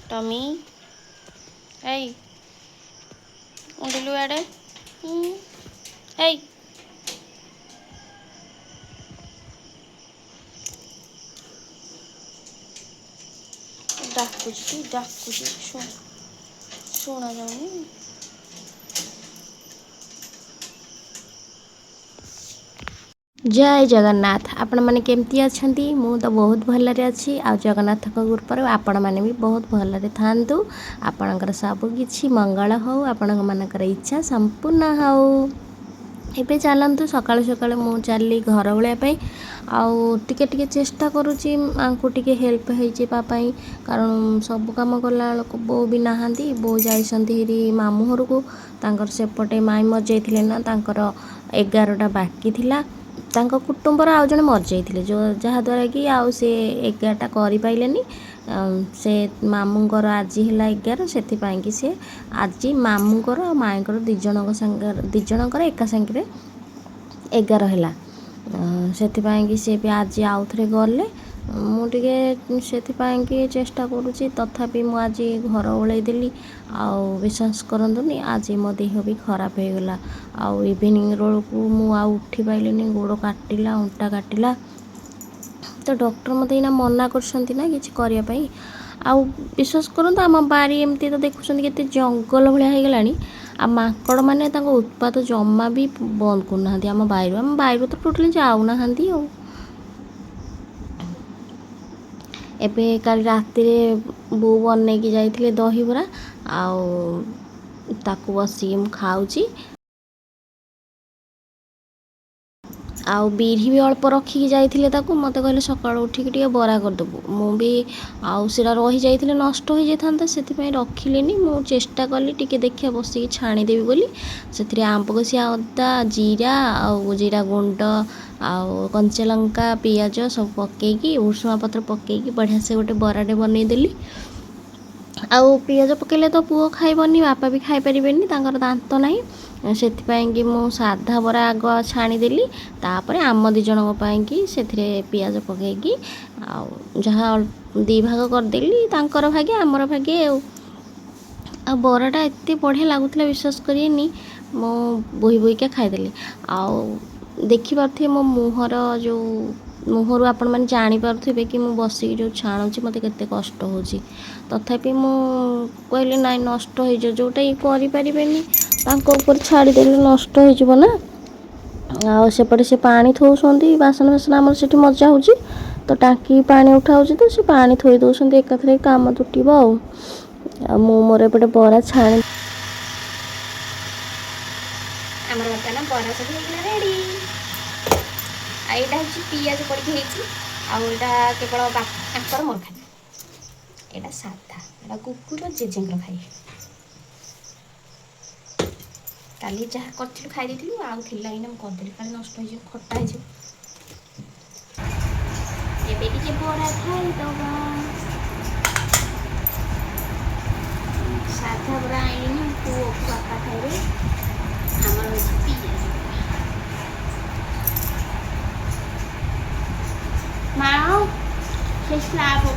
tummy ए उंडिलु आड़े ए डाकुची डाकुची शुणा जाऊनी जय जगन्नाथ आपण मैंने केमती अच्छा मु तो बहुत भलरे अच्छी आ जगन्नाथ कृपा आपण मैंने भी बहुत भलरे थांतु आपणकर सबकि मंगल हो आपण मानकर इच्छा संपूर्ण हो एबे चलतु सकाळु सकाळु मु चलली घर ओळिया आउ टिके टिके चेष्टा करुच्ची आंकु टिके हेल्प होइपाई कारण सब काम कला बो भी नहांती बो जाइसंती मामू घर को तांकर सेपटे माई मर ना तांकर 11टा बाकी थिला तांको कुटुंबर आउ जने मर जाइथिले जो जहाद्वारा कि आउ से 11टा करि पाइलेनी से मामूंकर आज है 11 से कि से आज मामूंकर आ माईंकर दिजणकर एका संगे 11 है से कि से भी आज आउ थे गले मुझे से कि चेष्टा करुच्ची तथापि मु आज घर ओलैदेली आउ विश्वास करतुनि आज मो देह भी खराब हो गला आउ इवनिंग रोल को मु उठी पाइलिनी गोड़ काटिला अंटा काटिला तो डॉक्टर मत ना मना कर किसी करने आउ विश्वास करतु आम बारी एमती तो देखुं के जंगल भाया हो गला आ माकड़ मैंने उत्पात जमा भी बंद करना आम बाहर तो टोटाली जाऊना एबे काल राति बो बन की जाइए दहीबरा आउ ताकू बसिक मु खाऊची आउ बिरी भी अल्प रखिकी जाइए मत कहले सका उठिक बरा करदेबू मु भी आउ सेटा रही जाइए नष्ट हो जाता से रखिलेनी मु चेष्टा कली टिके देखिया बसिक छाणीदेवी बोली से आंब कषिया अदा जीरा आउ जीरा गुंड आउ कंचा लंका पियाज सब पकईकी भुसुंगा पत्र पकईकी बढ़िया से गोटे बराटे बनईदेली आउ पियाज पकेले तो पुओ खाइबनी बापा भी खाई परिबेनी तांकर दांत नाही से कि मु साधा बरा आग छाणीदेली तापर आम दी जनक कि से पियाज पकईकी आउ जहाँ दी भाग करदेली तांकर भागे आमर भागे आ बराटा एत बढ़िया लगुला विश्वास करेनि मो बोही बोहिका खाईदेली आउ देखिपे मो मुहर जो मुहर आपण मैंने जानीपे कि मु बसिक जो छाणुची मत के कष्ट हो तथापि मु कहली ना नष्ट हो जोटा ये करें छाड़देले नष्ट हो ना आ सेपटे से पानी थोड़ी बासन बासन आम से मजा हो तो टाँकी पानी उठा तो से पानी थोई दौरान एकाथरे काम तुटब मोर एपटे बरा छाणी बरा सब रेडी यहाँ हूँ पियाज पड़ी आटा केवल आंकर मोर खाई यहाँ साधा यहाँ कुकुर जेजेंर खाई काली जहाँ कर खाई आउ थिला करदेली काली नष्ट हो खटा हो बरा खाईदबा साधा बरा आईनी पुओ को बापा खाइबे आमर होछि पियाज माओ से स्लैब हो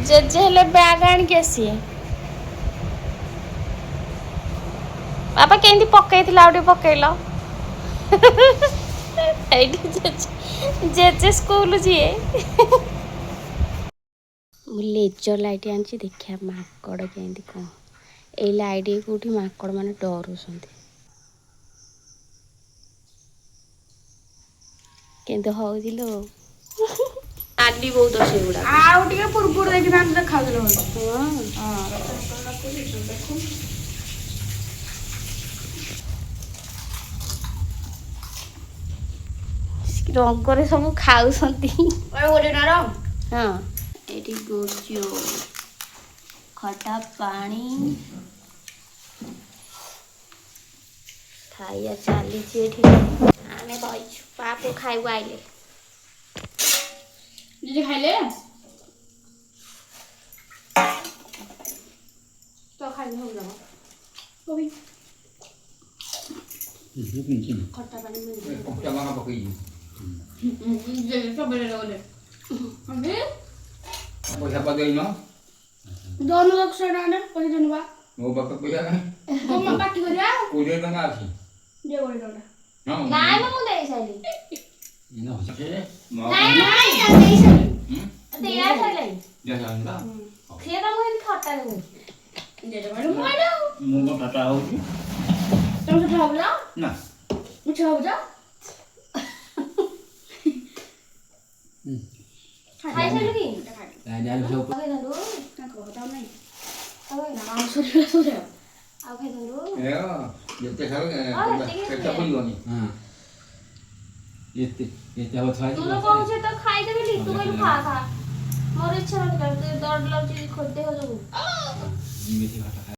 जेजे हेले बैग आण के आसी बापा केंदी पकईला आउटे पकईल जेजे स्कूल जीए लेजर लाइट आनी देखिया माकड़ केंदी कौन ए लाइट कौटी माकड़ मैंने डरुंट केंदी हौदिलो आली बहुत अच्छे गुड़ा आउ टिके पुरपुर देखि ना देखा दिलो हां रंगरे सब खाऊसंती ओए ओरे ना रंग हां एटी गोजो खटा पानी खाइया चली आमे बइछु पापो खाइबो आइले दीदी खाइले तो खाइले हो जाओ तो भी खट्टा पानी में सब बेरे रोले अबे पैसा पा देई न दोनों लोग सडाने पैसे जनवा ମୋ ପାଖରେ ପଇସା ନାହିଁ को मा पार्टी करिया 20 ଟଙ୍କା ଅଛି जे बोले डोडा ହଁ ନାଇଁ ମ ମୁଁ ଦେଇ ସାଇଲି ଇନ ହଉଛି ନାଇଁ नहीं यार नहीं सही ଦେଇ ସାଇଲି ଦେଖା ସିଏ ତ ମୁଁ ଏମିତି ଖଟାରେ ମୁଁ जे जे बोले मोडो ମୁଁ କଣ ଟାଟା ହଉଛି तुम से खाओ जा ନା मुझे खाओ जा ଖାଇ ସାଇଲୁ କି ଜାଣି ସବୁ ଖାଇଥାନ୍ତୁ ना को बताओ नहीं ଆଉ ना सो रे ଖାଇଥାନ୍ତୁ ଏ ଯେତେ ଖାଉ ପେଟ ପୁରିବନି ହଁ ଏତେ ଏତେ ହବ ତୁ ତ କହୁଛୁ ତ ଖାଇଦେବି ବୋଲି ତୁ କହିଲୁ ଖା ଖା ମୋର ଇଚ୍ଛା ନଥିଲା ଡର ଲାଗୁଛି ଖୋଦେ ହଉ ଏମିତି ଭାତ